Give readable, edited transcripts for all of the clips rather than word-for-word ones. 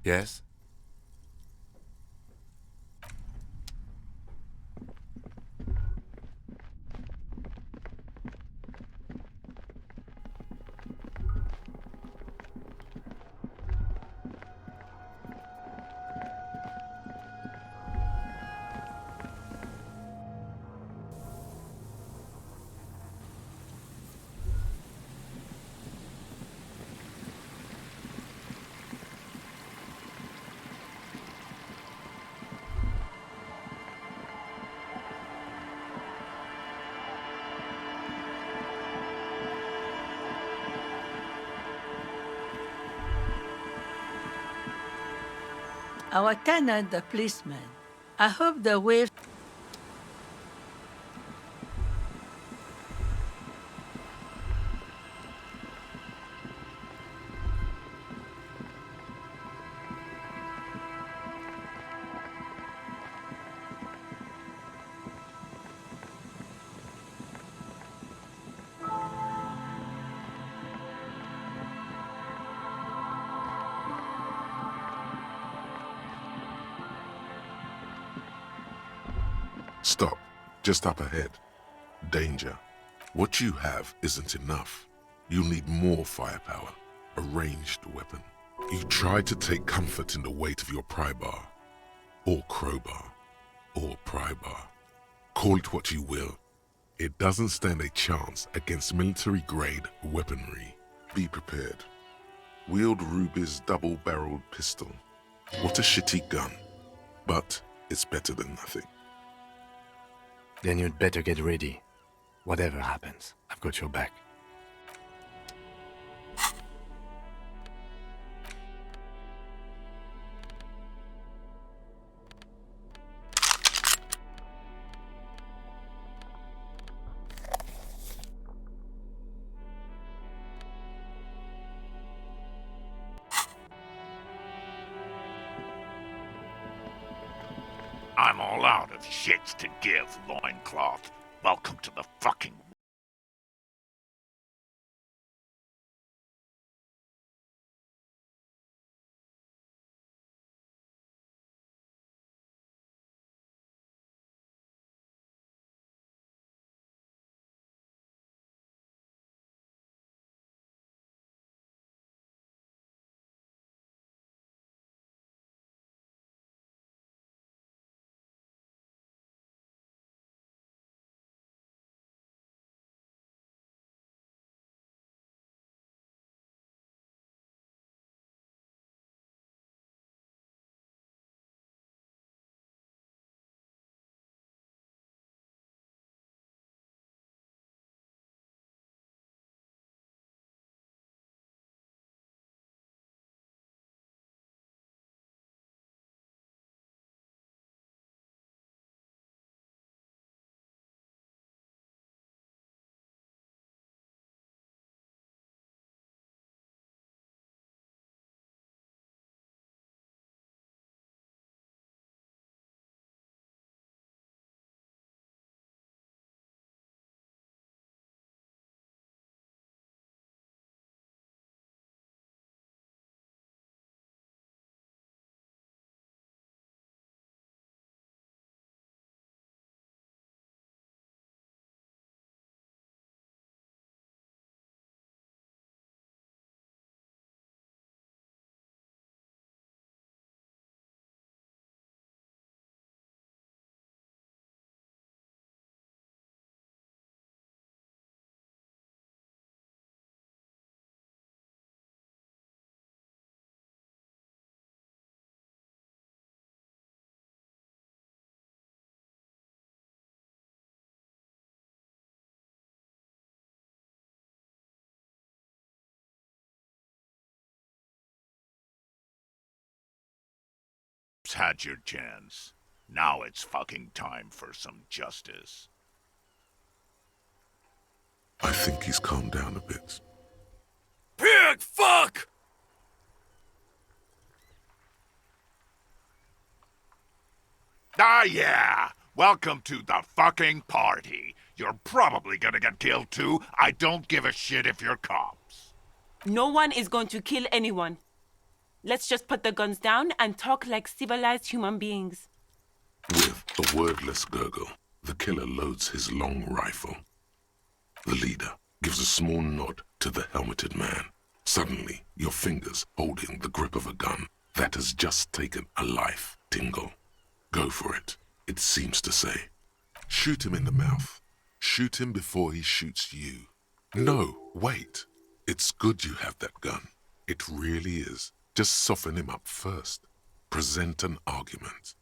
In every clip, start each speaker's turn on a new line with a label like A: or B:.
A: Yes?
B: Our tenant, the policeman. I hope the wave.
C: Stop. Just up ahead. Danger. What you have isn't enough. You'll need more firepower. A ranged weapon. You try to take comfort in the weight of your pry bar. Or crowbar. Or pry bar. Call it what you will. It doesn't stand a chance against military-grade weaponry. Be prepared. Wield Ruby's double-barreled pistol. What a shitty gun. But it's better than nothing.
A: Then you'd better get ready. Whatever happens, I've got your back.
D: I'm all out of shits to give, loincloth. Welcome to the fucking... Had your chance. Now it's fucking time for some justice.
C: I think he's calmed down a bit.
D: Pig fuck! Ah yeah! Welcome to the fucking party. You're probably gonna get killed too. I don't give a shit if you're cops.
E: No one is going to kill anyone. Let's just put the guns down and talk like civilized human beings.
C: With a wordless gurgle, the killer loads his long rifle. The leader gives a small nod to the helmeted man. Suddenly, your fingers holding the grip of a gun that has just taken a life tingle. Go for it, it seems to say. Shoot him in the mouth. Shoot him before he shoots you. No, wait. It's good you have that gun. It really is. Just soften him up first. Present an argument.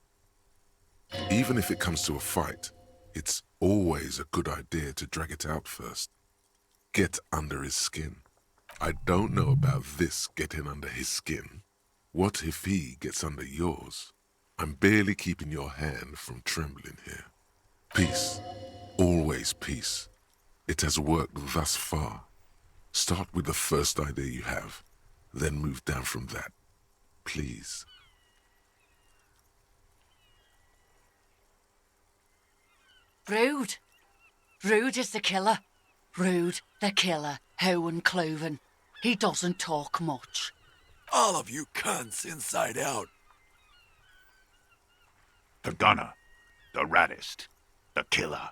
C: Even if it comes to a fight, it's always a good idea to drag it out first. Get under his skin. I don't know about this getting under his skin. What if he gets under yours? I'm barely keeping your hand from trembling here. Peace. Always peace. It has worked thus far. Start with the first idea you have, then move down from that. Please.
F: Rude. Rude is the killer. Rude, the killer, Howard Cloven. He doesn't talk much.
G: All of you cunts inside out.
D: The gunner. The raddest. The killer.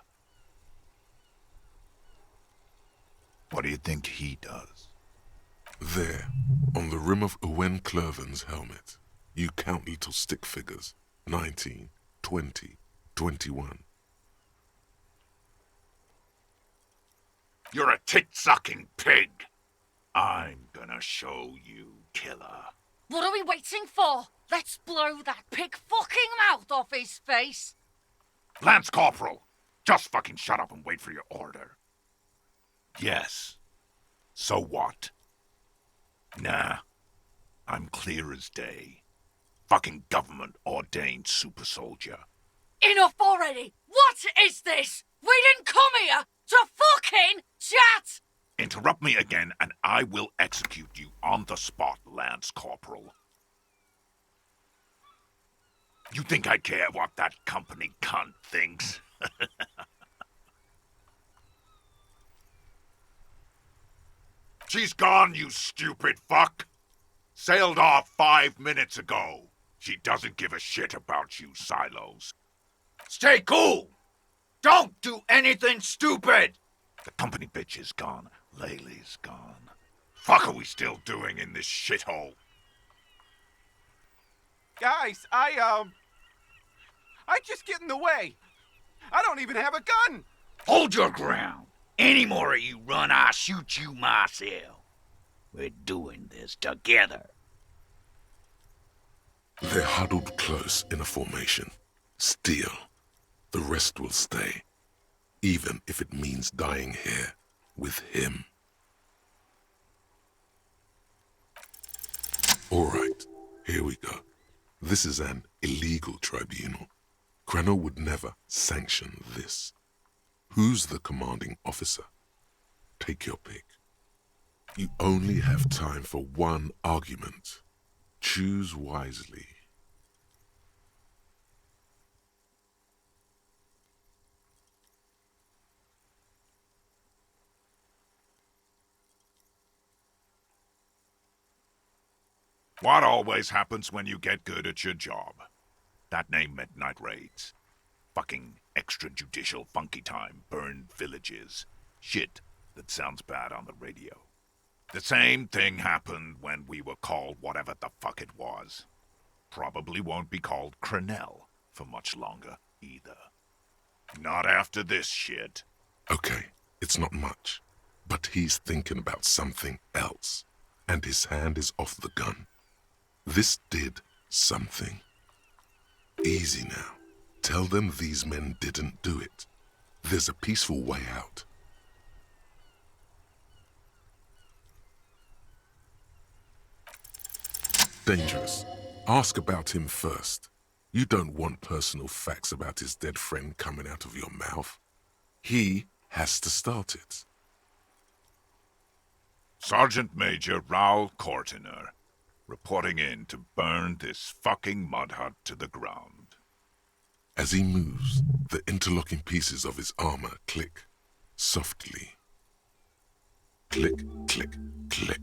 D: What do you think he does?
C: There, on the rim of Owen Cloven's helmet, you count little stick figures. 19, 20, 21.
D: You're a tit-sucking pig. I'm gonna show you, killer.
F: What are we waiting for? Let's blow that pig fucking mouth off his face.
D: Lance Corporal, just fucking shut up and wait for your order. Yes. So what? Nah. I'm clear as day. Fucking government-ordained super soldier.
F: Enough already! What is this? We didn't come here to fucking chat!
D: Interrupt me again and I will execute you on the spot, Lance Corporal. You think I care what that company cunt thinks? She's gone, you stupid fuck! Sailed off 5 minutes ago. She doesn't give a shit about you, Silos. Stay cool! Don't do anything stupid! The company bitch is gone. Laylee's gone. Fuck are we still doing in this shithole?
H: Guys, I just get in the way. I don't even have a gun.
I: Hold your ground. Any more of you run, I'll shoot you myself. We're doing this together.
C: They're huddled close in a formation. Still, the rest will stay. Even if it means dying here with him. All right, here we go. This is an illegal tribunal. Krenner would never sanction this. Who's the commanding officer? Take your pick. You only have time for one argument. Choose wisely.
D: What always happens when you get good at your job? That name meant night raids. Fucking extrajudicial funky time, burned villages. Shit that sounds bad on the radio. The same thing happened when we were called whatever the fuck it was. Probably won't be called Crenell for much longer, either. Not after this shit.
C: Okay, it's not much, but he's thinking about something else, and his hand is off the gun. This did something. Easy now. Tell them these men didn't do it. There's a peaceful way out. Dangerous. Ask about him first. You don't want personal facts about his dead friend coming out of your mouth. He has to start it.
D: Sergeant Major Raoul Cortiner, reporting in to burn this fucking mud hut to the ground.
C: As he moves, the interlocking pieces of his armor click, softly. Click, click, click.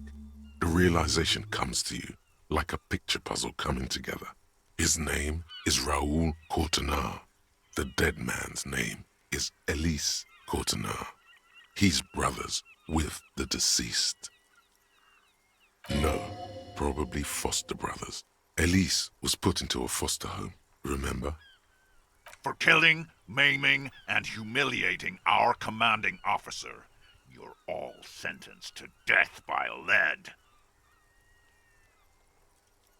C: The realization comes to you. like a picture puzzle coming together. His name is Raoul Courtenay. The dead man's name is Elise Courtenay. He's brothers with the deceased. No, probably foster brothers. Elise was put into a foster home, remember?
D: For killing, maiming, and humiliating our commanding officer, you're all sentenced to death by lead.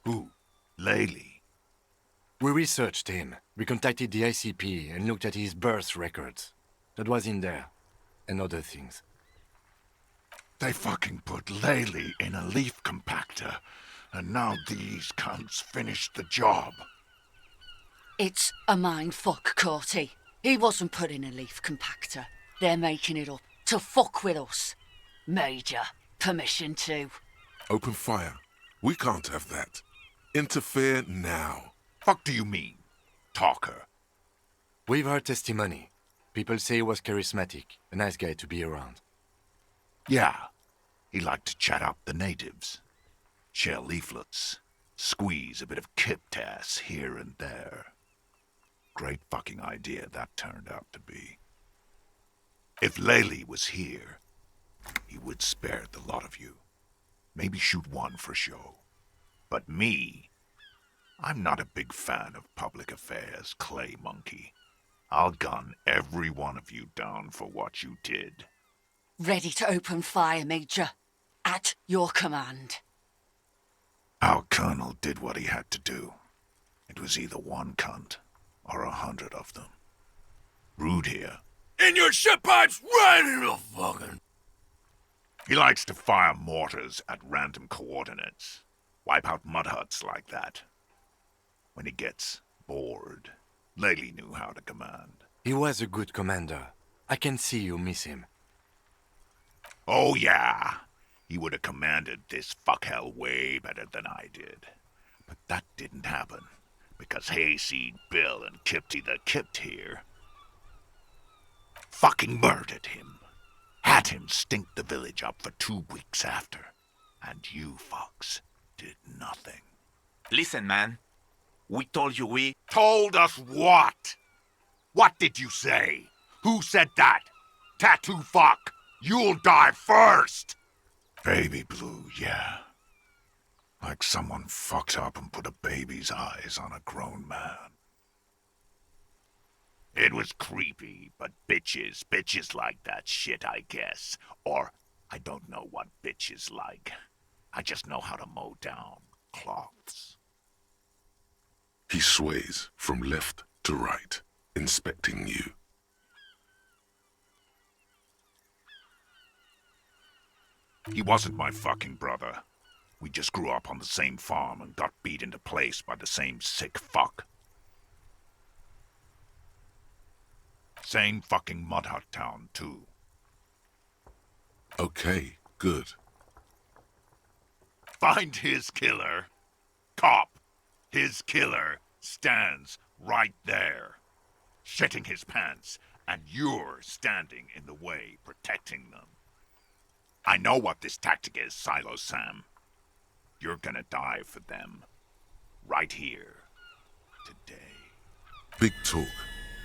D: Who? Laylee?
A: We researched him. We contacted the ICP and looked at his birth records. That was in there. And other things.
D: They fucking put Laylee in a leaf compactor, and now these cunts finished the job.
F: It's a mind fuck, Corty. He wasn't put in a leaf compactor. They're making it up to fuck with us. Major, permission to.
C: Open fire. We can't have that. Interfere now.
D: Fuck do you mean, talker?
A: We've heard testimony. People say he was charismatic, a nice guy to be around.
D: Yeah, he liked to chat up the natives. Share leaflets, squeeze a bit of kiptass here and there. Great fucking idea that turned out to be. If Laylee was here, he would spare the lot of you. Maybe shoot one for show. But me, I'm not a big fan of public affairs, clay monkey. I'll gun every one of you down for what you did.
F: Ready to open fire, Major. At your command.
D: Our colonel did what he had to do. It was either one cunt or 100 of them. Rude here.
G: And your shit pipe's right in the fucking...
D: He likes to fire mortars at random coordinates. Wipe out mud huts like that. When he gets bored, Laylee knew how to command.
A: He was a good commander. I can see you miss him.
D: Oh yeah, he would have commanded this fuckhell way better than I did. But that didn't happen, because Hayseed Bill and Kipty the Kipt here fucking murdered him. Had him stink the village up for 2 weeks after. And you fucks did nothing.
H: Listen, man. We told you we...
D: Told us what? What did you say? Who said that? Tattoo fuck! You'll die first! Baby blue, yeah. Like someone fucked up and put a baby's eyes on a grown man. It was creepy, but bitches like that shit, I guess. Or, I don't know what bitches like. I just know how to mow down cloths.
C: He sways from left to right, inspecting you.
D: He wasn't my fucking brother. We just grew up on the same farm and got beat into place by the same sick fuck. Same fucking mud hut town, too.
C: Okay, good.
D: Find his killer. Cop. His killer stands right there, shitting his pants, and you're standing in the way, protecting them. I know what this tactic is, Silo Sam. You're gonna die for them. Right here. Today.
C: Big talk,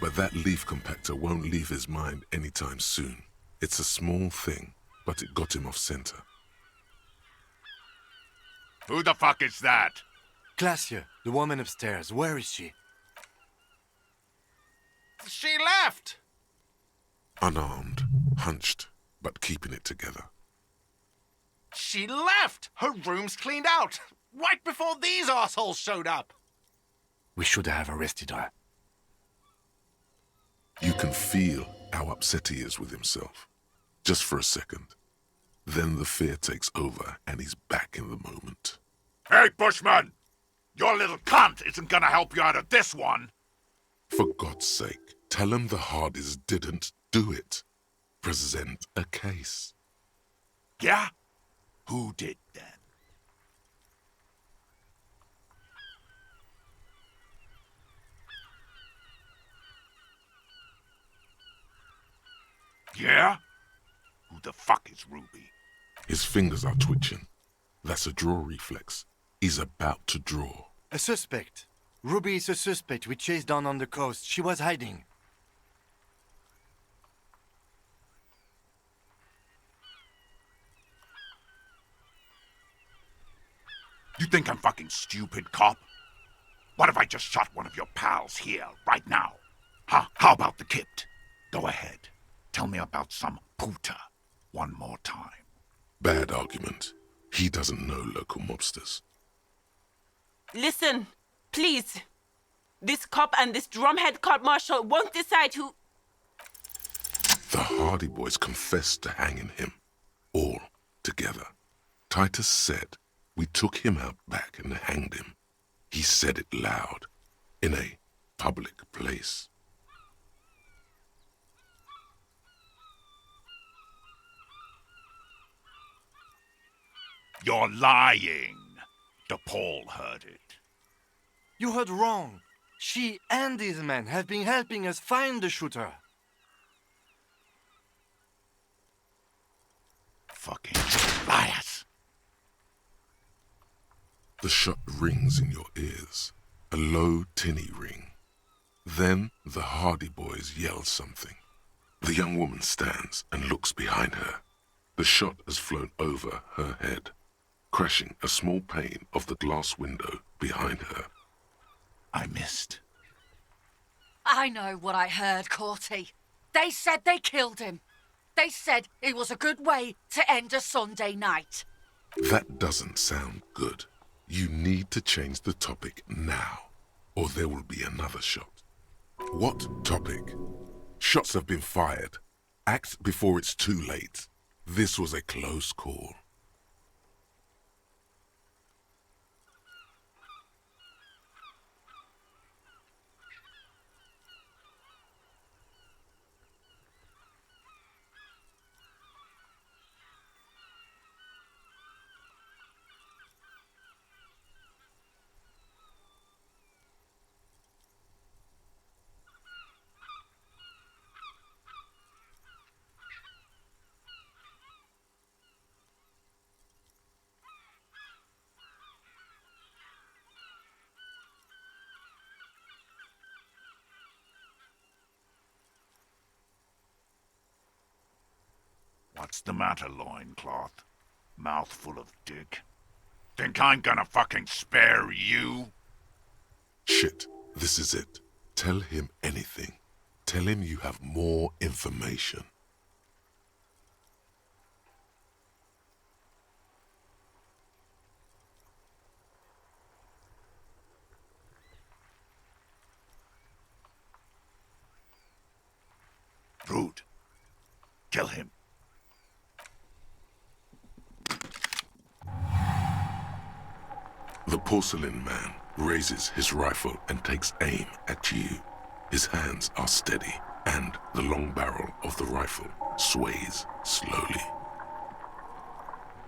C: but that leaf compactor won't leave his mind anytime soon. It's a small thing, but it got him off center.
D: Who the fuck is that?
A: Glacia, the woman upstairs, where is she?
H: She left!
C: Unarmed, hunched, but keeping it together.
H: She left! Her room's cleaned out! Right before these assholes showed up!
A: We should have arrested her.
C: You can feel how upset he is with himself. Just for a second. Then the fear takes over and he's back in the moment.
D: Hey, Bushman! Your little cunt isn't gonna help you out of this one!
C: For God's sake, tell him the Hardys didn't do it. Present a case.
D: Yeah? Who did then? Yeah? Who the fuck is Ruby?
C: His fingers are twitching. That's a draw reflex. is about to draw.
A: A suspect. Ruby is a suspect we chased down on the coast. She was hiding.
D: You think I'm fucking stupid, cop? What if I just shot one of your pals here, right now? Huh? How about the kid? Go ahead. Tell me about some puta one more time.
C: Bad argument. He doesn't know local mobsters.
E: Listen, please. This cop and this drumhead court-martial won't decide who...
C: The Hardy Boys confessed to hanging him. All together. Titus said we took him out back and hanged him. He said it loud. In a public place.
D: You're lying. DePaul heard it.
A: You heard wrong. She and these men have been helping us find the shooter.
D: Fucking liars.
C: The shot rings in your ears. A low, tinny ring. Then the Hardy Boys yell something. The young woman stands and looks behind her. The shot has flown over her head, crashing a small pane of the glass window behind her.
D: I missed.
F: I know what I heard, Corty. They said they killed him. They said it was a good way to end a Sunday night.
C: That doesn't sound good. You need to change the topic now, or there will be another shot. What topic? Shots have been fired. Act before it's too late. This was a close call.
D: What's the matter, loincloth? Mouth full of dick. Think I'm gonna fucking spare you?
C: Shit, this is it. Tell him anything. Tell him you have more information.
D: Rude. Kill him.
C: The porcelain man raises his rifle and takes aim at you. His hands are steady, and the long barrel of the rifle sways slowly.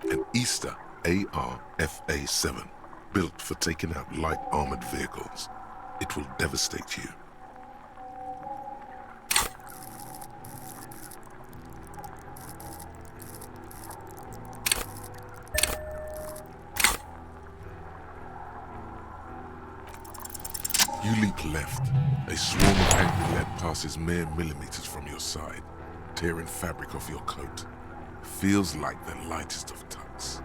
C: An Easter AR-FA-7, built for taking out light armored vehicles. It will devastate you. You leap left. A swarm of angry lead passes mere millimeters from your side, tearing fabric off your coat. Feels like the lightest of tucks.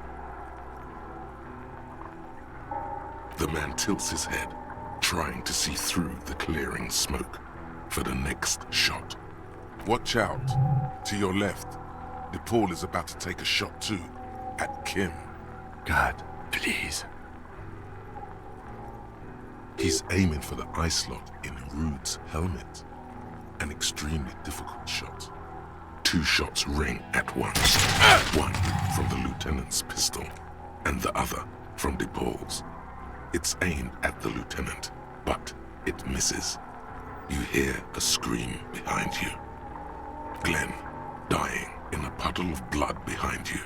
C: The man tilts his head, trying to see through the clearing smoke for the next shot. Watch out. To your left. DePaul is about to take a shot too, at Kim.
A: God, please.
C: He's aiming for the eye slot in Rude's helmet. An extremely difficult shot. 2 shots ring at once. One from the lieutenant's pistol, and the other from DePaul's. It's aimed at the lieutenant, but it misses. You hear a scream behind you. Glenn, dying in a puddle of blood behind you.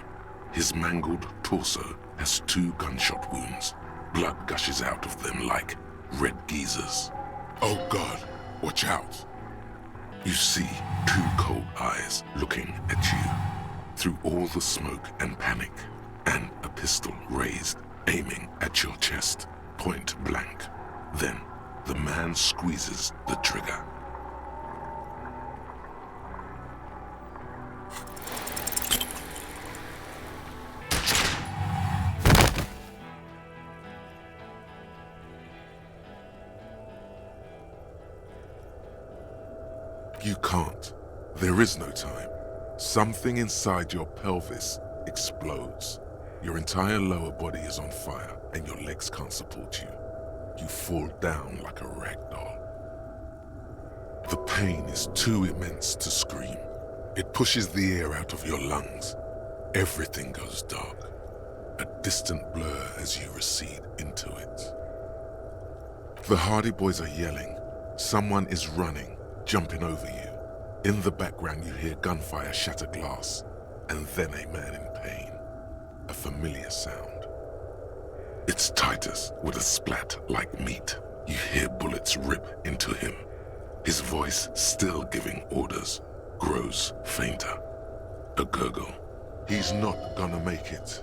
C: His mangled torso has 2 gunshot wounds. Blood gushes out of them like red geysers. Oh God, watch out. You see 2 cold eyes looking at you through all the smoke and panic, and a pistol raised aiming at your chest, point blank. Then, the man squeezes the trigger. You can't. There is no time. Something inside your pelvis explodes. Your entire lower body is on fire and your legs can't support you. You fall down like a rag doll. The pain is too immense to scream. It pushes the air out of your lungs. Everything goes dark. A distant blur as you recede into it. The Hardy Boys are yelling. Someone is running, jumping over you. In the background you hear gunfire shatter glass, and then a man in pain. A familiar sound. It's Titus with a splat like meat. You hear bullets rip into him. His voice, still giving orders, grows fainter. A gurgle. He's not gonna make it.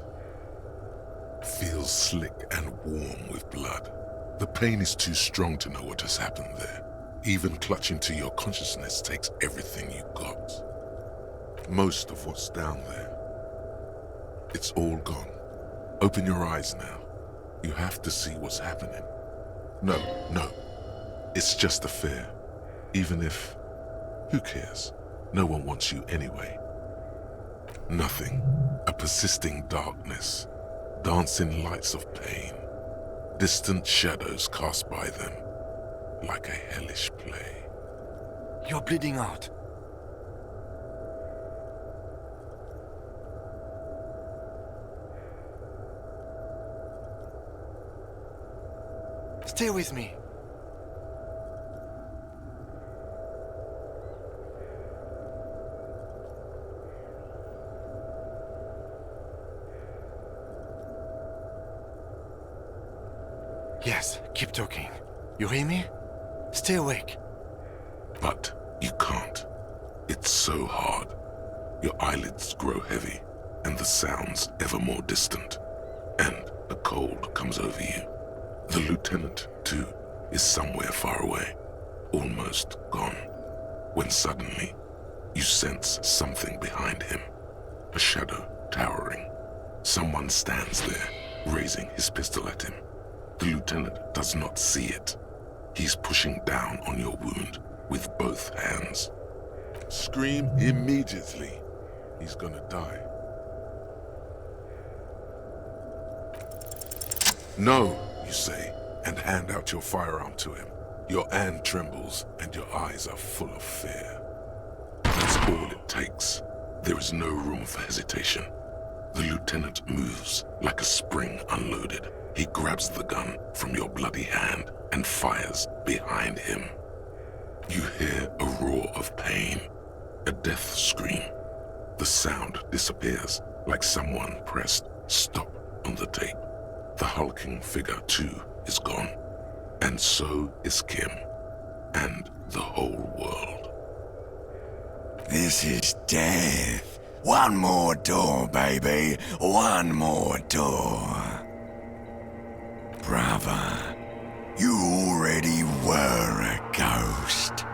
C: Feels slick and warm with blood. The pain is too strong to know what has happened there. Even clutching to your consciousness takes everything you got. Most of what's down there. It's all gone. Open your eyes now. You have to see what's happening. No. It's just a fear. Even if... who cares? No one wants you anyway. Nothing. A persisting darkness. Dancing lights of pain. Distant shadows cast by them. Like a hellish play.
A: You're bleeding out. Stay with me. Yes, keep talking. You hear me? Stay awake.
C: But you can't. It's so hard. Your eyelids grow heavy, and the sounds ever more distant. And a cold comes over you. The lieutenant, too, is somewhere far away, almost gone. When suddenly, you sense something behind him. A shadow towering. Someone stands there, raising his pistol at him. The lieutenant does not see it. He's pushing down on your wound with both hands. Scream immediately. He's gonna die. No, you say, and hand out your firearm to him. Your hand trembles and your eyes are full of fear. That's all it takes. There is no room for hesitation. The lieutenant moves like a spring unloaded. He grabs the gun from your bloody hand and fires behind him. You hear a roar of pain, a death scream. The sound disappears like someone pressed stop on the tape. The hulking figure, too, is gone. And so is Kim, and the whole world.
G: This is death. One more door, baby. One more door. Brother, you already were a ghost.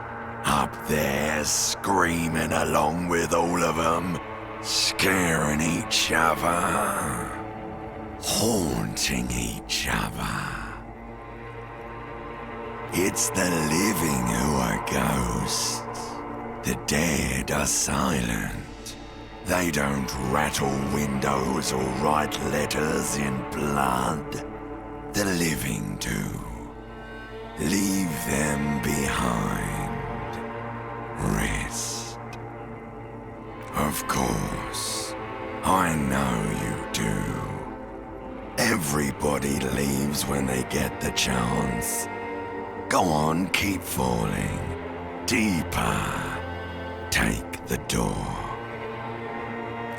G: Up there screaming along with all of them, scaring each other, haunting each other. It's the living who are ghosts. The dead are silent. They don't rattle windows or write letters in blood. The living do. Leave them behind. Rest. Of course, I know you do. Everybody leaves when they get the chance. Go on, keep falling. Deeper. Take the door.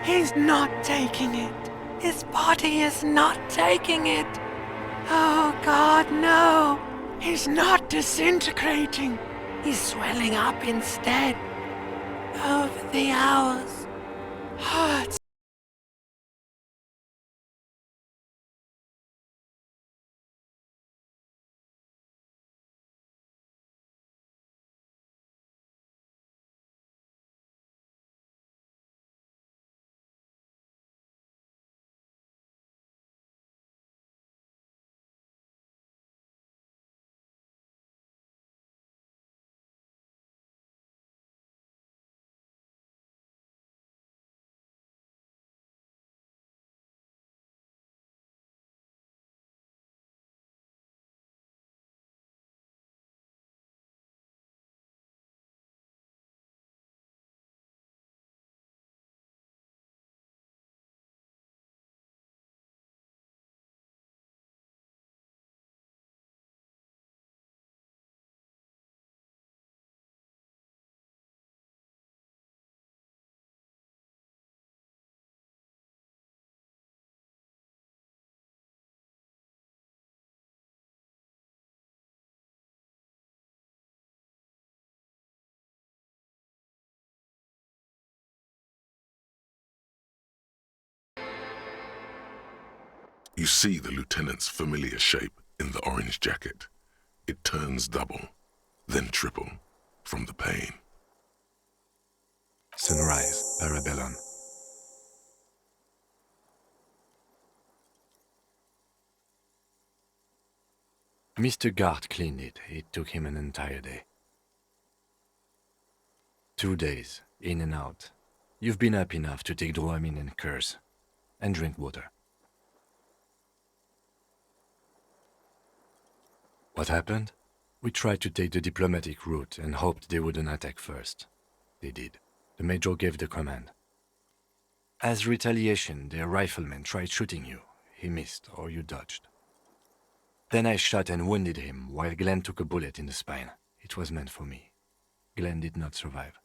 B: He's not taking it. His body is not taking it. Oh, God, no. He's not disintegrating. He's swelling up instead. Over the hours. Oh, it's
C: You see the lieutenant's familiar shape in the orange jacket. It turns double, then triple, from the pain.
A: Sunrise, Parabellum. Mr. Gart cleaned it. It took him an entire day. 2 days, in and out. You've been up enough to take Dramamine and curse, and drink water. What happened? We tried to take the diplomatic route and hoped they wouldn't attack first. They did. The Major gave the command. As retaliation, their rifleman tried shooting you. He missed, or you dodged. Then I shot and wounded him, while Glenn took a bullet in the spine. It was meant for me. Glenn did not survive.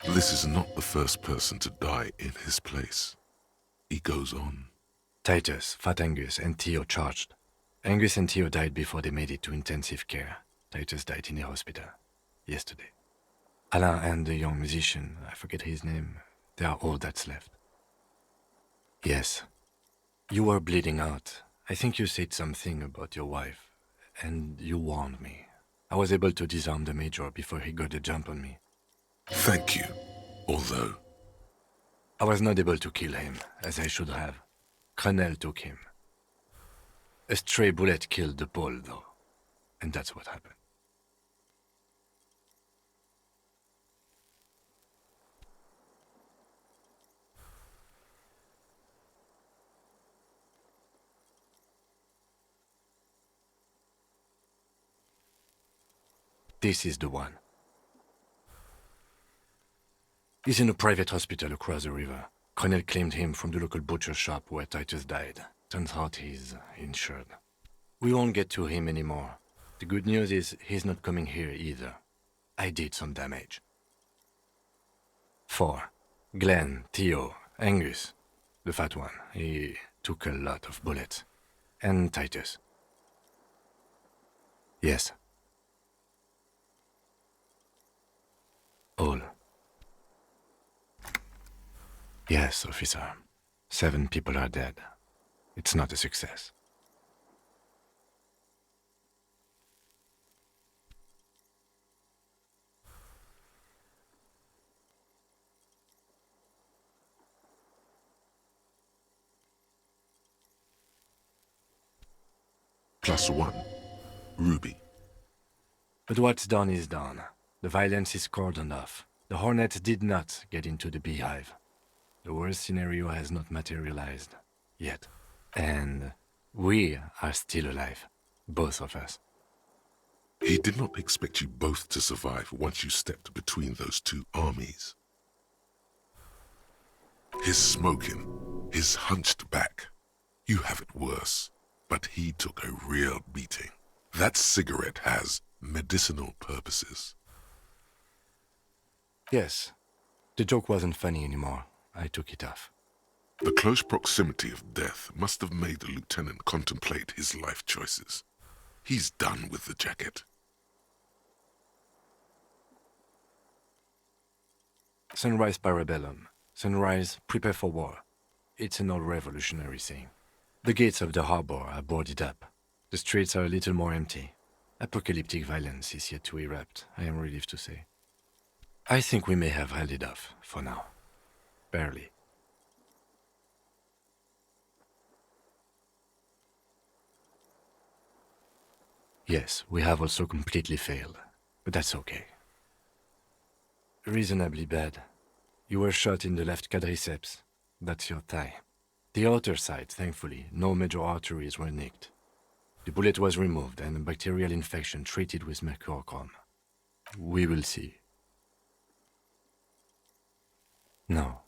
C: This is not the first person to die in his place. He goes on.
A: Titus, Fat Angus, and Theo charged. Angus and Theo died before they made it to intensive care. Titus died in the hospital. Yesterday. Alain and the young musician, I forget his name, they are all that's left. Yes. You were bleeding out. I think you said something about your wife, and you warned me. I was able to disarm the Major before he got a jump on me.
C: Thank you, although...
A: I was not able to kill him, as I should have. Crenel took him. A stray bullet killed the Pole, though, and that's what happened. This is the one. He's in a private hospital across the river. Crenel claimed him from the local butcher shop where Titus died. Turns out he's insured. We won't get to him anymore. The good news is he's not coming here either. I did some damage. 4. Glenn, Theo, Angus. The fat one. He took a lot of bullets. And Titus. Yes. All. Yes, officer. 7 people are dead. It's not a success.
C: +1. Ruby.
A: But what's done is done. The violence is cordoned off. The Hornets did not get into the beehive. The worst scenario has not materialized. Yet. And we are still alive. Both of us.
C: He did not expect you both to survive once you stepped between those two armies. His smoking, his hunched back. You have it worse, but he took a real beating. That cigarette has medicinal purposes.
A: Yes. The joke wasn't funny anymore. I took it off.
C: The close proximity of death must have made the lieutenant contemplate his life choices. He's done with the jacket.
A: Sunrise Parabellum. Sunrise, prepare for war. It's an old revolutionary saying. The gates of the harbor are boarded up. The streets are a little more empty. Apocalyptic violence is yet to erupt, I am relieved to say. I think we may have held it off, for now. Barely. Yes, we have also completely failed, but that's okay. Reasonably bad. You were shot in the left quadriceps. That's your thigh. The outer side, thankfully, no major arteries were nicked. The bullet was removed and a bacterial infection treated with mercurochrome. We will see. No.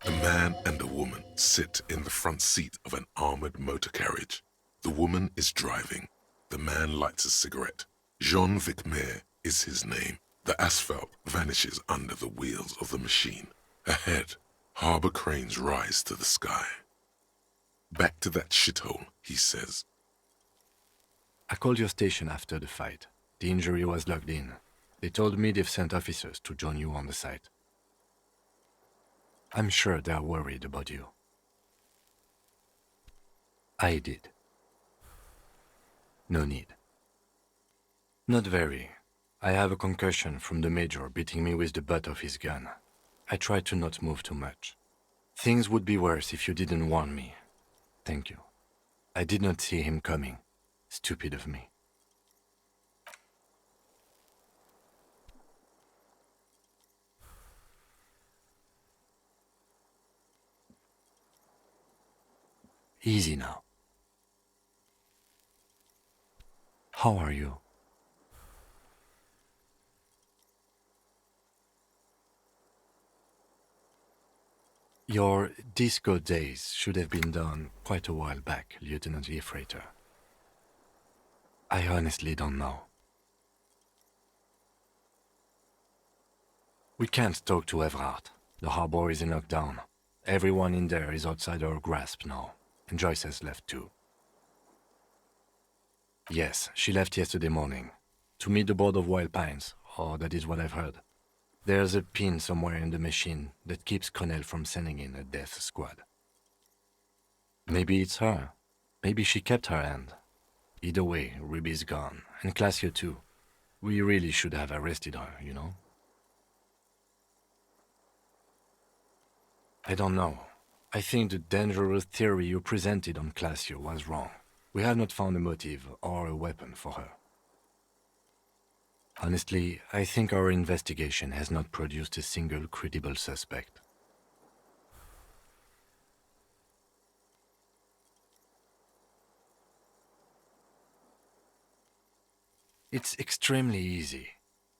C: A man and a woman sit in the front seat of an armored motor carriage. The woman is driving. The man lights a cigarette. Jean Vicmer is his name. The asphalt vanishes under the wheels of the machine. Ahead, harbor cranes rise to the sky. Back to that shithole, he says.
A: I called your station after the fight. The injury was logged in. They told me they've sent officers to join you on the site. I'm sure they're worried about you. I did. No need. Not very. I have a concussion from the Major beating me with the butt of his gun. I tried to not move too much. Things would be worse if you didn't warn me. Thank you. I did not see him coming. Stupid of me. Easy now. How are you? Your disco days should have been done quite a while back, Lieutenant Freighter. I honestly don't know. We can't talk to Everhart. The harbor is in lockdown. Everyone in there is outside our grasp now, and Joyce has left too. Yes, she left yesterday morning. To meet the board of Wild Pines, or that is what I've heard. There's a pin somewhere in the machine that keeps Connell from sending in a death squad. Maybe it's her. Maybe she kept her hand. Either way, Ruby's gone, and Classio too. We really should have arrested her, you know? I don't know. I think the dangerous theory you presented on Classio was wrong. We have not found a motive or a weapon for her. Honestly, I think our investigation has not produced a single credible suspect. It's extremely easy.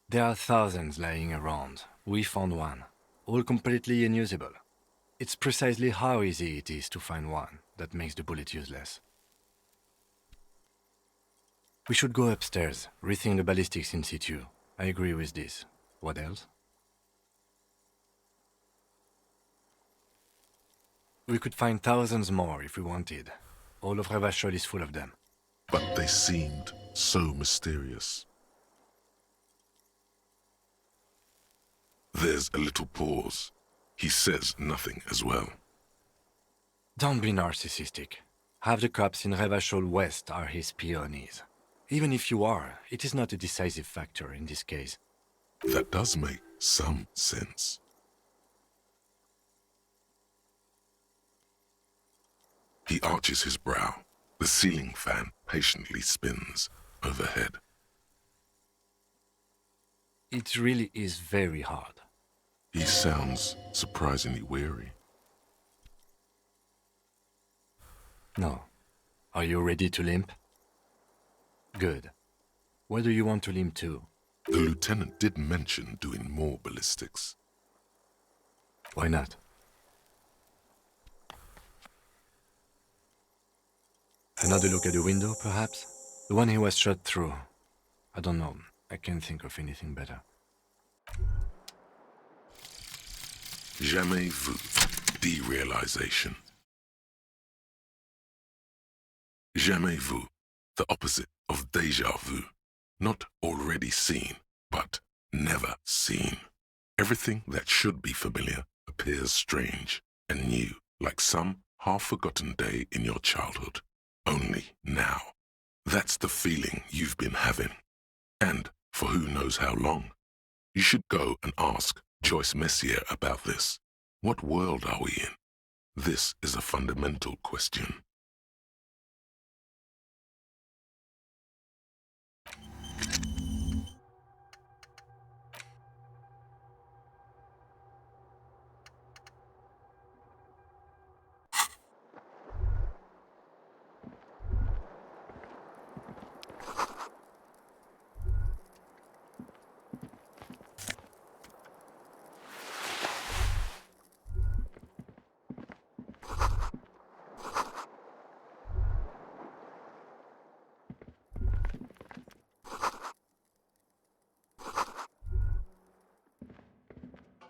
A: There are thousands lying around. We found one, all completely unusable. It's precisely how easy it is to find one that makes the bullet useless. We should go upstairs, rethink the ballistics in situ. I agree with this. What else? We could find thousands more if we wanted. All of Revachol is full of them.
C: But they seemed so mysterious. There's a little pause. He says nothing as well.
A: Don't be narcissistic. Half the cops in Revachol West are his peonies. Even if you are, it is not a decisive factor in this case.
C: That does make some sense. He arches his brow. The ceiling fan patiently spins overhead.
A: It really is very hard.
C: He sounds surprisingly weary.
A: No. Are you ready to limp? Good. Where do you want to limp to?
C: The lieutenant did mention doing more ballistics.
A: Why not? Another look at the window, perhaps? The one he was shot through. I don't know. I can't think of anything better.
C: Jamais vu. Derealization. Jamais vu. The opposite of déjà vu. Not already seen, but never seen. Everything that should be familiar appears strange and new, like some half-forgotten day in your childhood. Only now. That's the feeling you've been having. And for who knows how long. You should go and ask Joyce Messier about this. What world are we in? This is a fundamental question.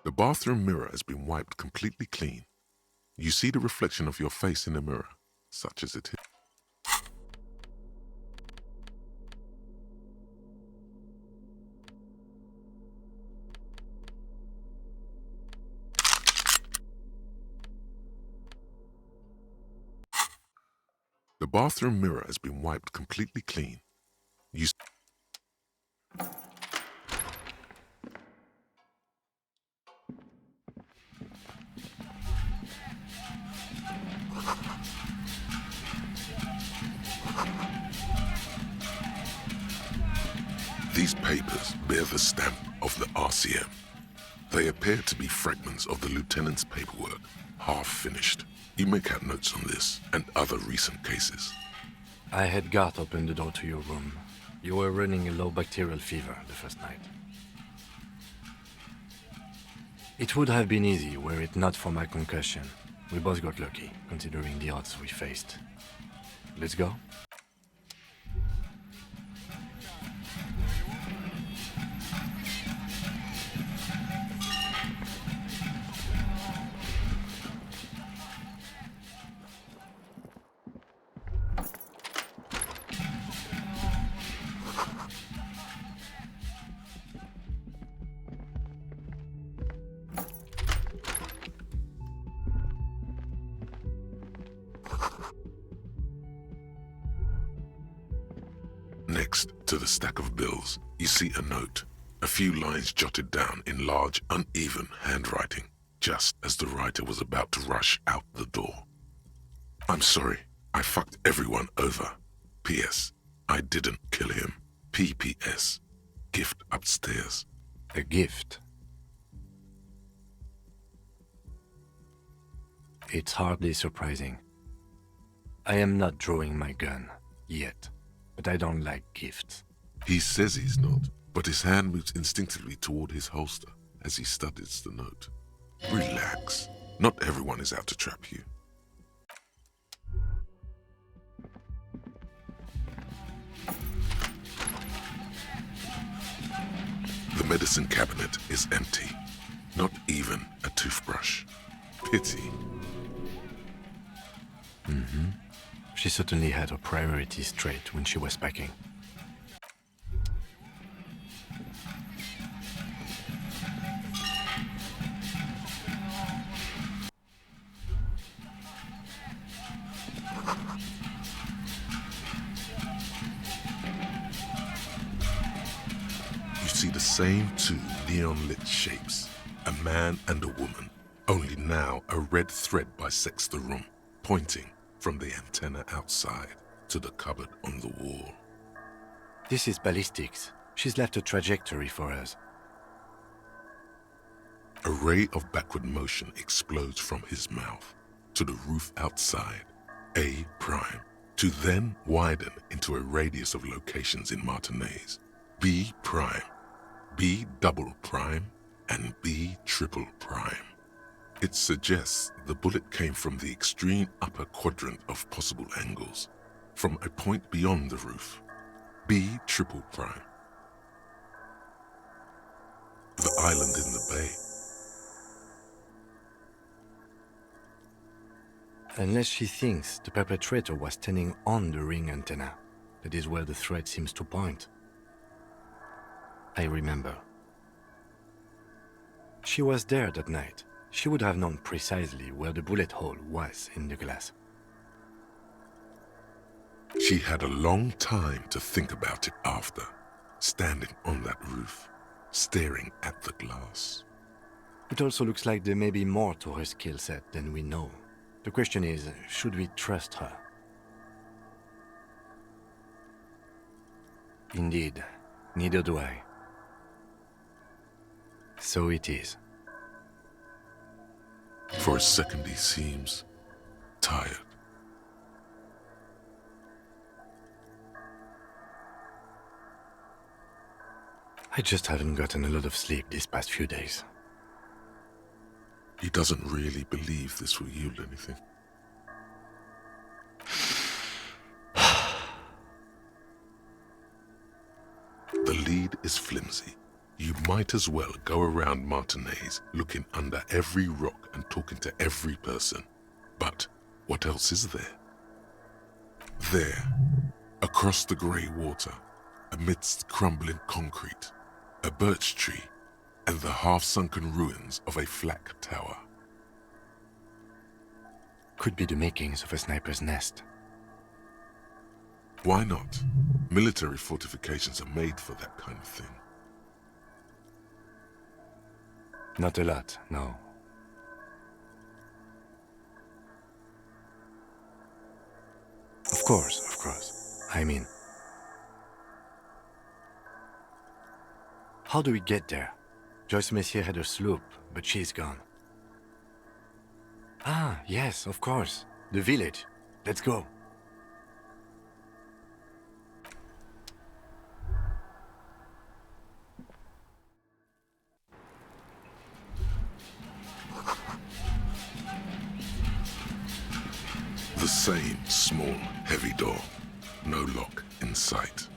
C: The bathroom mirror has been wiped completely clean. You see the reflection of your face in the mirror, such as it is. The bathroom mirror has been wiped completely clean. You These papers bear the stamp of the RCM. They appear to be fragments of the lieutenant's paperwork, half finished. You make out notes on this and other recent cases.
A: I had Garth open the door to your room. You were running a low bacterial fever the first night. It would have been easy were it not for my concussion. We both got lucky, considering the odds we faced. Let's go?
C: Next to the stack of bills, you see a note, a few lines jotted down in large, uneven handwriting, just as the writer was about to rush out the door. I'm sorry, I fucked everyone over. P.S. I didn't kill him. P.P.S. Gift upstairs.
A: A gift? It's hardly surprising. I am not drawing my gun, yet. But I don't like gifts.
C: He says he's not, but his hand moves instinctively toward his holster as he studies the note. Relax. Not everyone is out to trap you. The medicine cabinet is empty. Not even a toothbrush. Pity.
A: She certainly had her priorities straight when she was packing.
C: You see the same two neon-lit shapes, a man and a woman, only now a red thread bisects the room, pointing from the antenna outside to the cupboard on the wall.
A: This is ballistics. She's left a trajectory for us.
C: A ray of backward motion explodes from his mouth to the roof outside, A prime, to then widen into a radius of locations in Martinez, B prime, B double prime, and B triple prime. It suggests the bullet came from the extreme upper quadrant of possible angles, from a point beyond the roof, B triple prime. The island in the bay.
A: Unless she thinks the perpetrator was standing on the ring antenna. That is where the thread seems to point. I remember. She was there that night. She would have known precisely where the bullet hole was in the glass.
C: She had a long time to think about it after, standing on that roof, staring at the glass.
A: It also looks like there may be more to her skill set than we know. The question is, should we trust her? Indeed, neither do I. So it is.
C: For a second he seems tired.
A: I just haven't gotten a lot of sleep these past few days.
C: He doesn't really believe this will yield anything. The lead is flimsy. You might as well go around Martinez looking under every rock and talking to every person. But what else is there? There, across the grey water, amidst crumbling concrete, a birch tree and the half-sunken ruins of a flak tower.
A: Could be the makings of a sniper's nest.
C: Why not? Military fortifications are made for that kind of thing.
A: Not a lot, no. Of course, of course. I mean... How do we get there? Joyce Messier had a sloop, but she's gone. Ah, yes, of course. The village. Let's go.
C: The same small, heavy door. No lock in sight.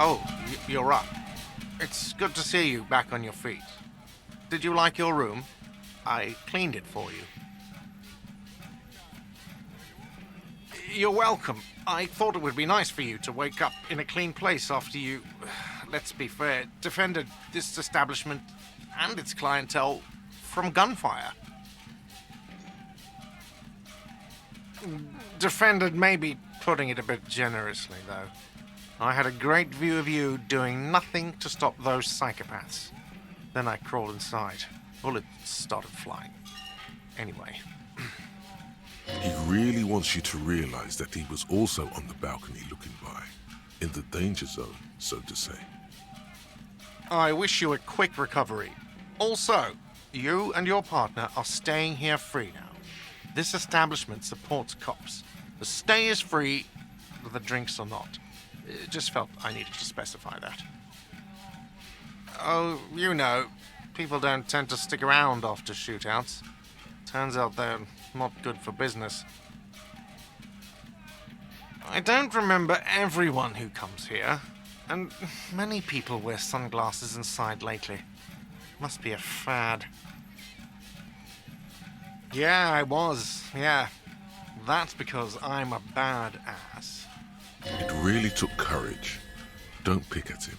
H: Oh, you're up. It's good to see you back on your feet. Did you like your room? I cleaned it for you. You're welcome. I thought it would be nice for you to wake up in a clean place after you, let's be fair, defended this establishment and its clientele from gunfire. Defended may be putting it a bit generously, though. I had a great view of you doing nothing to stop those psychopaths. Then I crawled inside. Bullets started flying. Anyway.
C: He really wants you to realize that he was also on the balcony looking by. In the danger zone, so to say.
H: I wish you a quick recovery. Also, you and your partner are staying here free now. This establishment supports cops. The stay is free, the drinks are not. It just felt I needed to specify that. Oh, you know, people don't tend to stick around after shootouts. Turns out they're not good for business. I don't remember everyone who comes here, and many people wear sunglasses inside lately. Must be a fad. Yeah, I was, yeah. That's because I'm a badass.
C: It really took courage. Don't pick at him.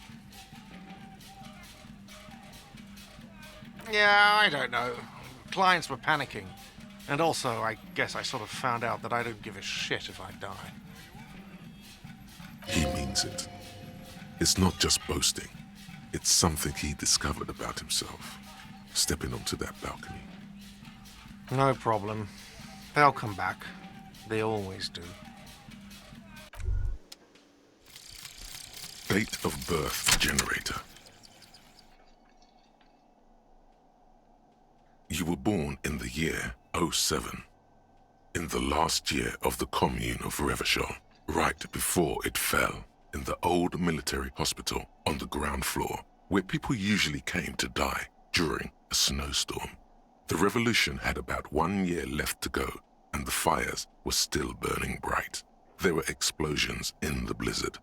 H: Yeah, I don't know. Clients were panicking. And also, I guess I sort of found out that I don't give a shit if I die.
C: He means it. It's not just boasting. It's something he discovered about himself, stepping onto that balcony.
H: No problem. They'll come back. They always do.
C: Date of birth generator. You were born in the year 07, in the last year of the commune of Revachol, right before it fell, in the old military hospital on the ground floor, where people usually came to die during a snowstorm. The revolution had about 1 year left to go, and the fires were still burning bright. There were explosions in the blizzard.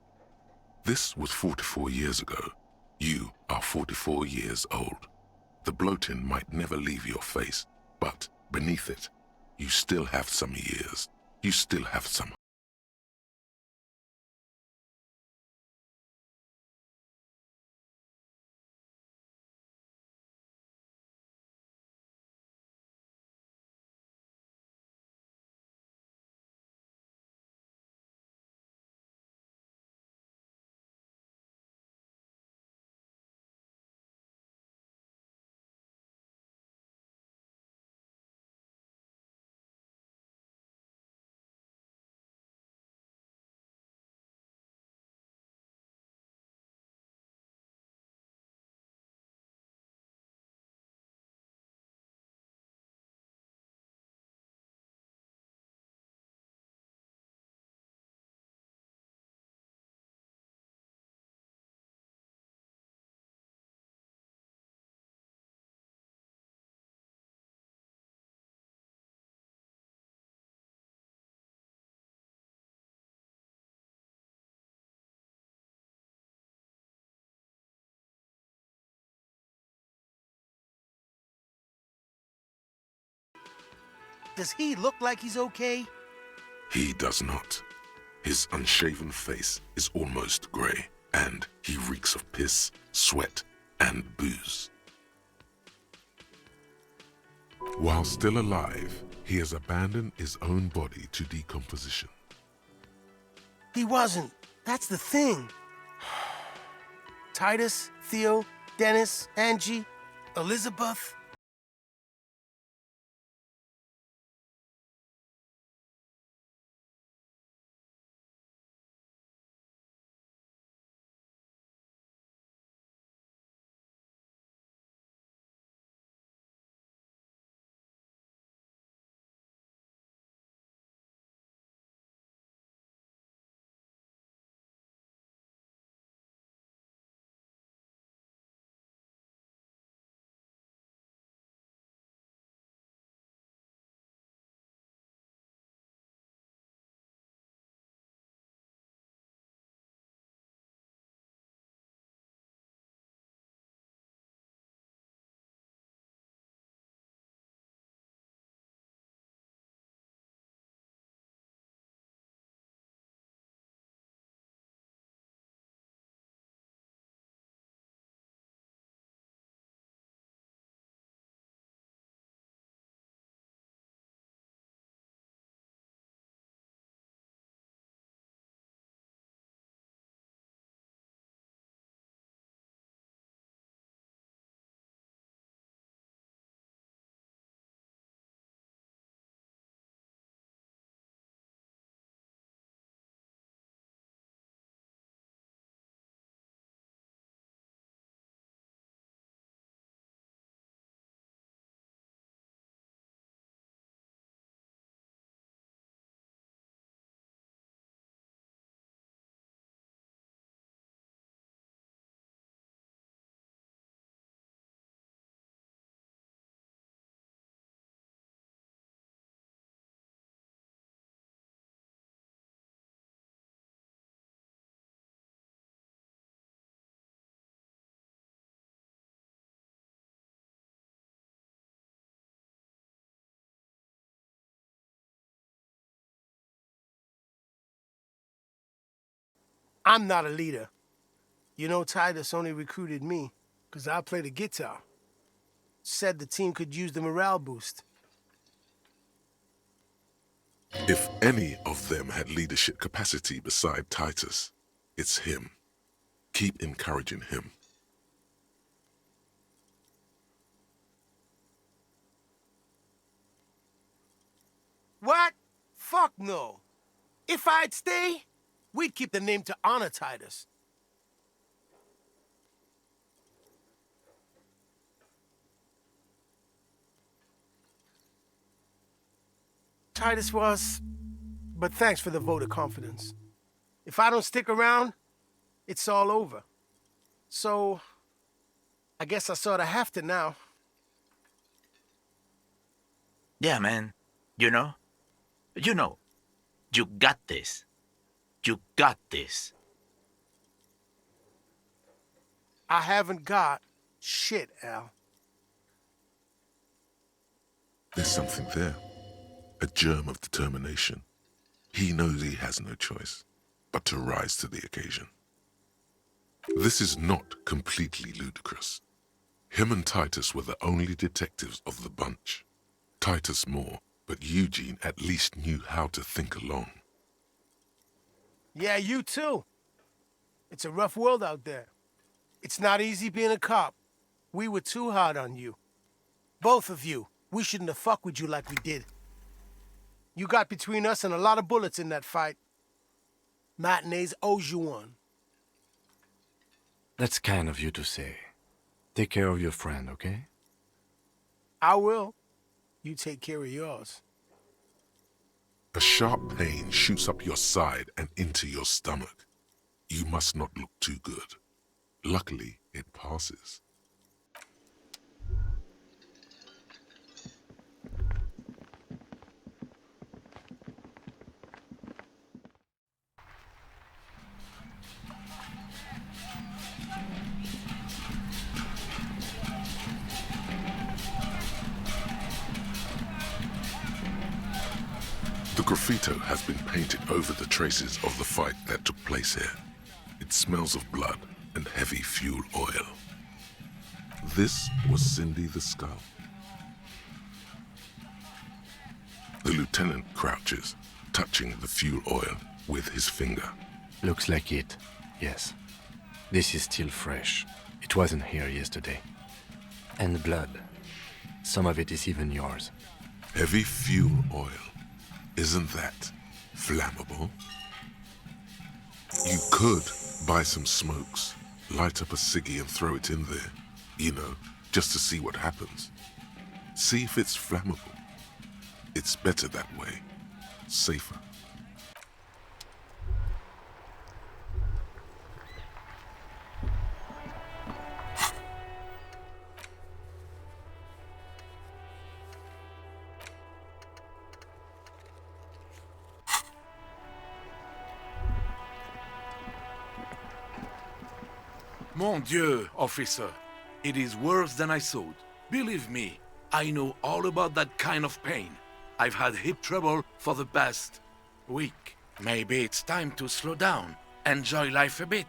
C: This was 44 years ago. You are 44 years old. The bloating might never leave your face, but beneath it, you still have some years. You still have some
J: Does he look like he's okay?
C: He does not. His unshaven face is almost grey, and he reeks of piss, sweat, and booze. While still alive, he has abandoned his own body to decomposition.
J: He wasn't. That's the thing. Titus, Theo, Dennis, Angie, Elizabeth. I'm not a leader. You know, Titus only recruited me because I play the guitar. Said the team could use the morale boost.
C: If any of them had leadership capacity beside Titus, it's him. Keep encouraging him.
J: What? Fuck no. If I'd stay, we'd keep the name to honor Titus. Titus was, but thanks for the vote of confidence. If I don't stick around, it's all over. So, I guess I sorta have to now.
I: Yeah, man. You know, you got this. You got this.
J: I haven't got shit, Al.
C: There's something there. A germ of determination. He knows he has no choice but to rise to the occasion. This is not completely ludicrous. Him and Titus were the only detectives of the bunch. Titus more, but Eugene at least knew how to think along.
J: Yeah, you too. It's a rough world out there. It's not easy being a cop. We were too hard on you. Both of you. We shouldn't have fucked with you like we did. You got between us and a lot of bullets in that fight. Matinees owes you one.
A: That's kind of you to say. Take care of your friend, okay?
J: I will. You take care of yours.
C: A sharp pain shoots up your side and into your stomach. You must not look too good. Luckily, it passes. graffito has been painted over the traces of the fight that took place here. It smells of blood and heavy fuel oil. This was Cindy the Skull. The lieutenant crouches, touching the fuel oil with his finger.
A: Looks like it, yes. This is still fresh. It wasn't here yesterday. And blood. Some of it is even yours.
C: Heavy fuel oil. Isn't that flammable? You could buy some smokes, light up a ciggy and throw it in there. You know, just to see what happens. See if it's flammable. It's better that way. Safer.
K: Mon Dieu, officer. It is worse than I thought. Believe me, I know all about that kind of pain. I've had hip trouble for the past week. Maybe it's time to slow down, enjoy life a bit.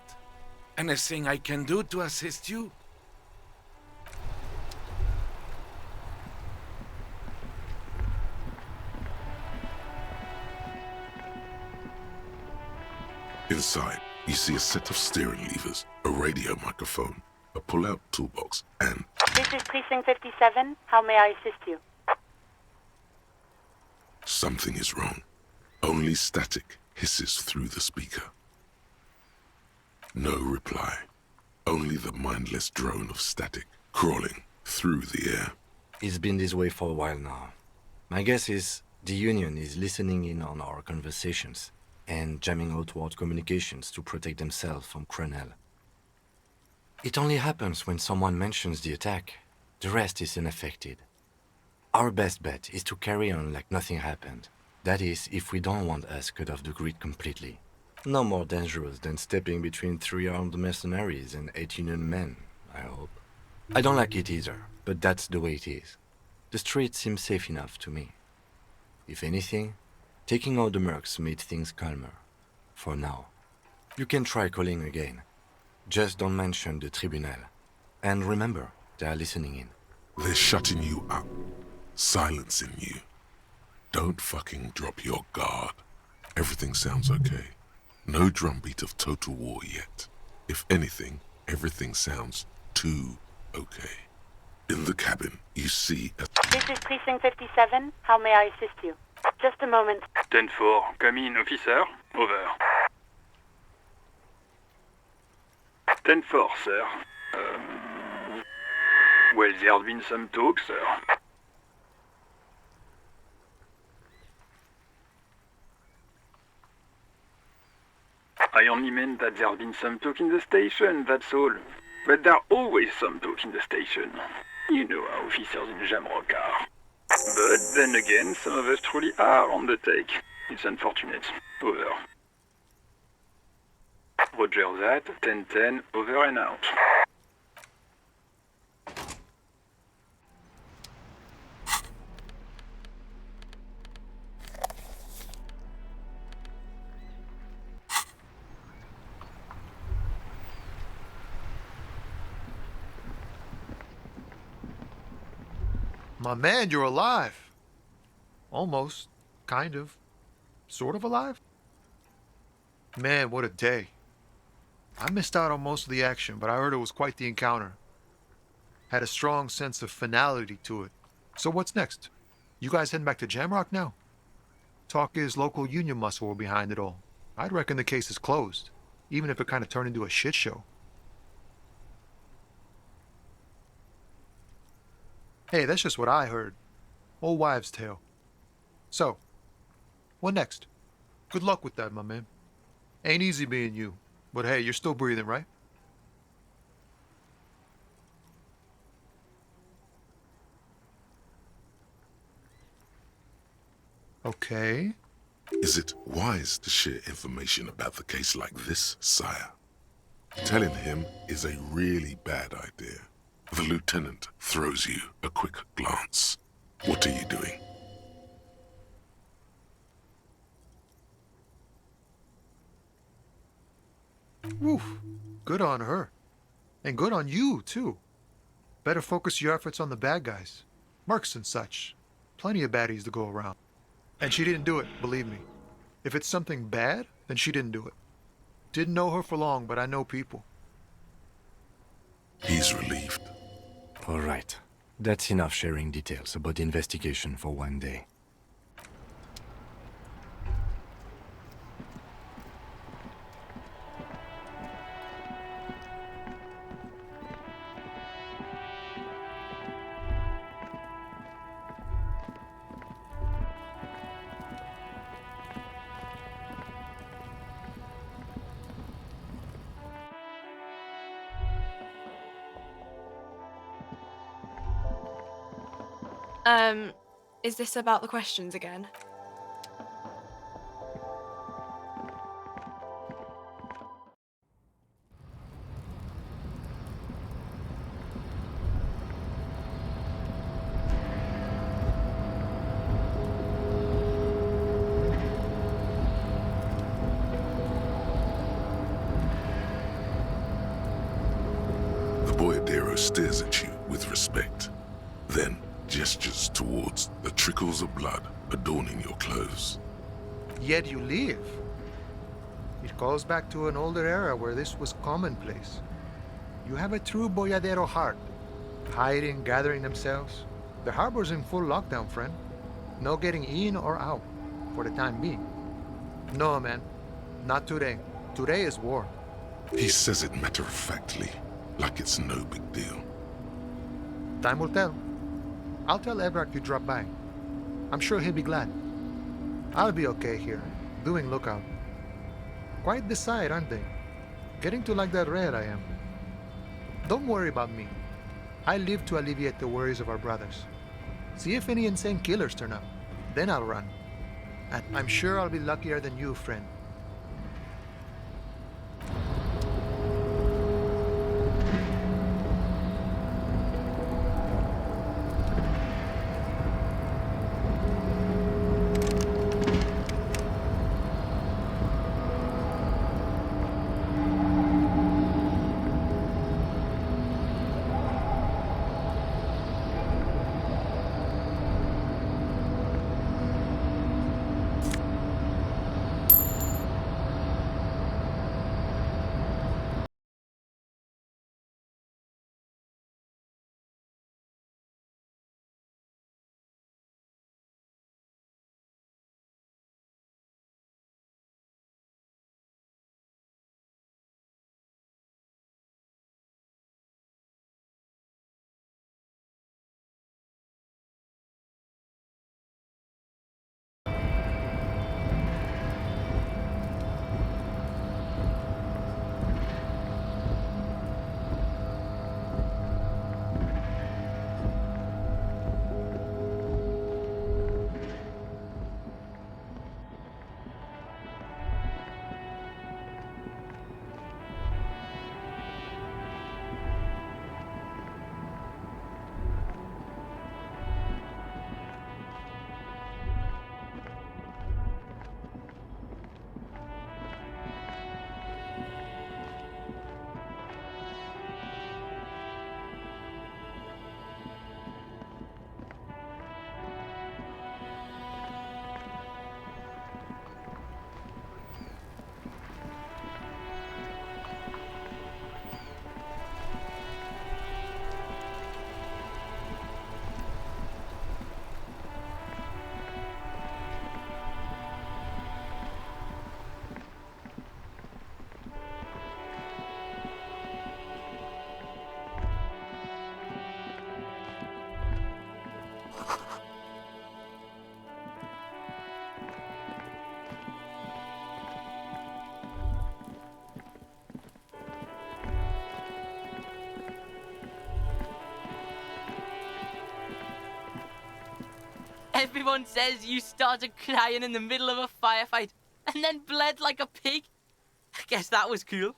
K: Anything I can do to assist you?
C: Inside, you see a set of steering levers, a radio microphone, a pull-out toolbox, and...
L: This is Precinct 57. How may I assist you?
C: Something is wrong. Only static hisses through the speaker. No reply. Only the mindless drone of static crawling through the air.
A: It's been this way for a while now. My guess is the Union is listening in on our conversations and jamming outward communications to protect themselves from Cronel. It only happens when someone mentions the attack. The rest is unaffected. Our best bet is to carry on like nothing happened. That is, if we don't want us cut off the grid completely. No more dangerous than stepping between 3 armed mercenaries and 8 Union men, I hope. I don't like it either, but that's the way it is. The streets seem safe enough to me. If anything, taking out the mercs made things calmer. For now. You can try calling again. Just don't mention the tribunal. And remember, they are listening in.
C: They're shutting you up. Silencing you. Don't fucking drop your guard. Everything sounds okay. No drumbeat of total war yet. If anything, everything sounds too okay. In the cabin, you see a...
L: This is Precinct 57. How may I assist you? Just a moment.
M: 10-4, come in, officer. Over. 10-4, sir. Well, there has been some talk, sir. I only meant that there has been some talk in the station, that's all. But there are always some talk in the station. You know how officers in Jamrock are. But then again, some of us truly are on the take. It's unfortunate. Over. Roger that, 10-10, over and out.
N: My man, you're alive. Almost. Kind of. Sort of alive? Man, what a day. I missed out on most of the action, but I heard it was quite the encounter. Had a strong sense of finality to it. So what's next? You guys heading back to Jamrock now? Talk is local union muscle were behind it all. I'd reckon the case is closed, even if it kind of turned into a shit show. Hey, that's just what I heard. Old wives' tale. So, what next? Good luck with that, my man. Ain't easy being you, but hey, you're still breathing, right? Okay.
C: Is it wise to share information about the case like this, sire? Telling him is a really bad idea. The lieutenant throws you a quick glance. What are you doing?
N: Woof. Good on her. And good on you, too. Better focus your efforts on the bad guys. Mercs and such. Plenty of baddies to go around. And she didn't do it, believe me. If it's something bad, then she didn't do it. Didn't know her for long, but I know people.
C: He's relieved.
A: All right. That's enough sharing details about the investigation for one day.
O: Is this about the questions again?
C: The boyardero stares at you with respect, then gestures towards the trickles of blood adorning your clothes.
N: Yet you live. It goes back to an older era where this was commonplace. You have a true boyadero heart. Hiding, gathering themselves. The harbor's in full lockdown, friend. No getting in or out, for the time being. No, man. Not today. Today is war.
C: He says it matter-of-factly, like it's no big deal.
N: Time will tell. I'll tell Everett you dropped by. I'm sure he'll be glad. I'll be okay here, doing lookout. Quite the sight, aren't they? Getting to like that red I am. Don't worry about me. I live to alleviate the worries of our brothers. See if any insane killers turn up. Then I'll run. And I'm sure I'll be luckier than you, friend.
E: Everyone says you started crying in the middle of a firefight and then bled like a pig. I guess that was cool.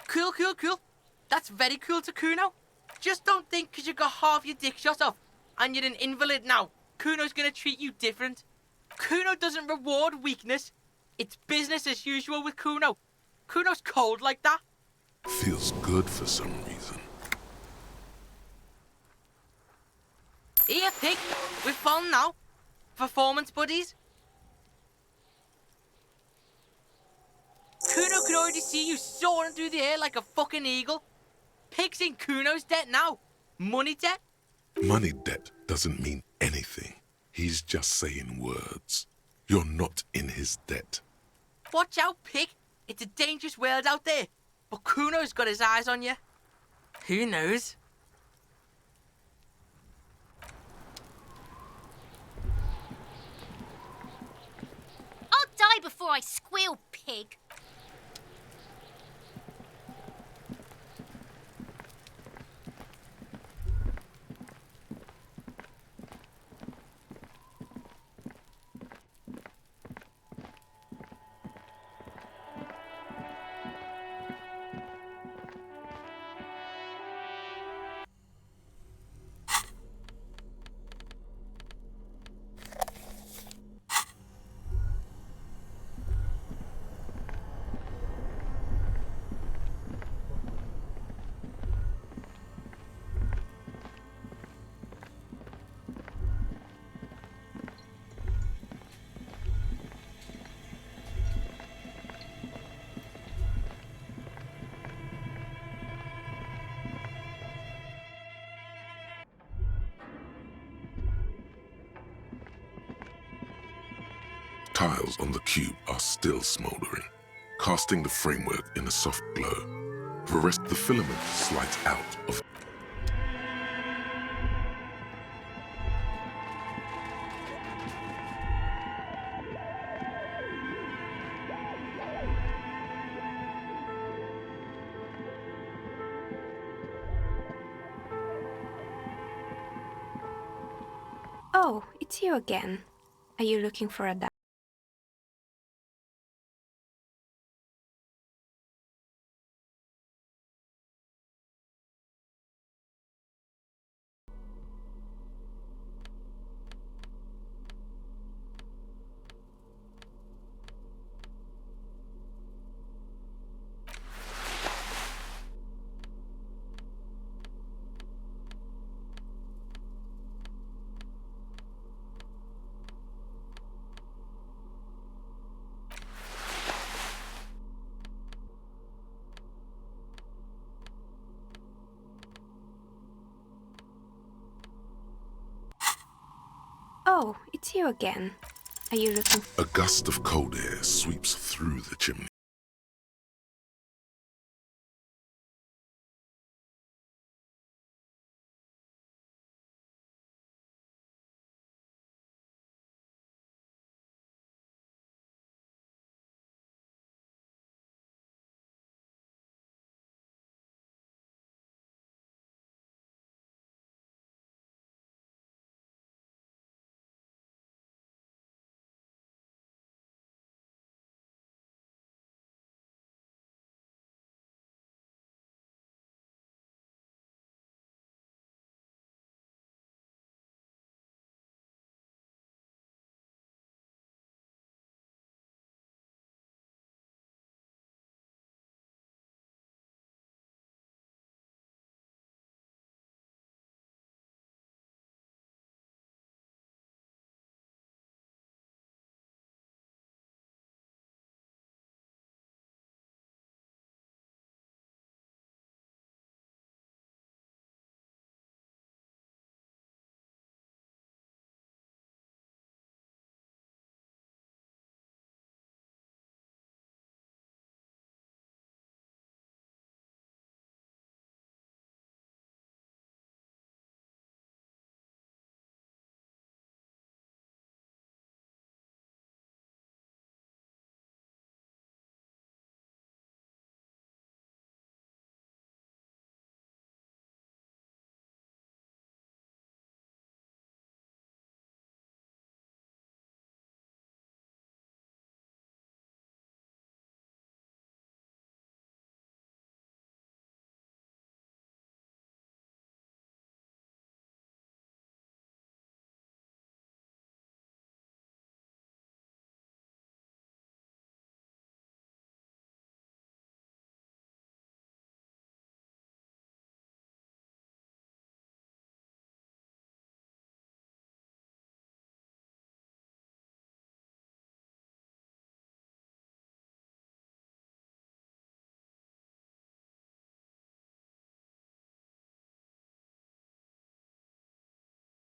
E: Cool, cool, cool. That's very cool to Kuno. Just don't think because you got half your dick shot off and you're an invalid now, Kuno's gonna treat you different. Kuno doesn't reward weakness. It's business as usual with Kuno. Kuno's cold like that.
C: Feels good for some reason.
E: Here, pig. We're falling now. Performance buddies. Kuno could already see you soaring through the air like a fucking eagle. Pig's in Kuno's debt now. Money debt.
C: Money debt doesn't mean anything. He's just saying words. You're not in his debt.
E: Watch out, pig. It's a dangerous world out there. But Kuno's got his eyes on you. Who knows?
P: I'll die before I squeal, pig.
C: Tiles on the cube are still smoldering, casting the framework in a soft glow. The rest of the filament slides out of.
Q: Oh, it's you again. Are you looking for a dog? Oh, it's you again. Are you looking?
C: A gust of cold air sweeps through the chimney.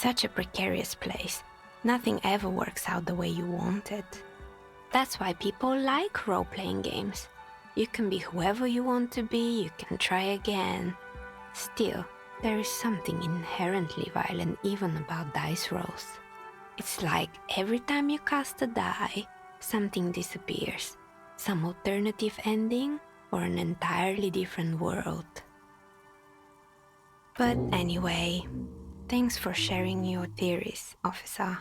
Q: Such a precarious place. Nothing ever works out the way you want it. That's why people like role-playing games. You can be whoever you want to be, you can try again. Still, there is something inherently violent even about dice rolls. It's like every time you cast a die, something disappears. Some alternative ending or an entirely different world. But anyway, thanks for sharing your theories, officer.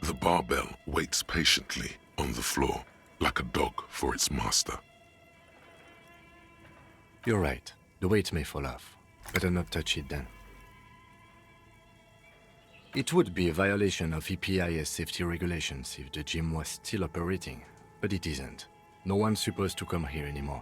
C: The barbell waits patiently on the floor, like a dog for its master.
A: You're right. The weight may fall off. Better not touch it then. It would be a violation of EPIS safety regulations if the gym was still operating, but it isn't. No one's supposed to come here anymore.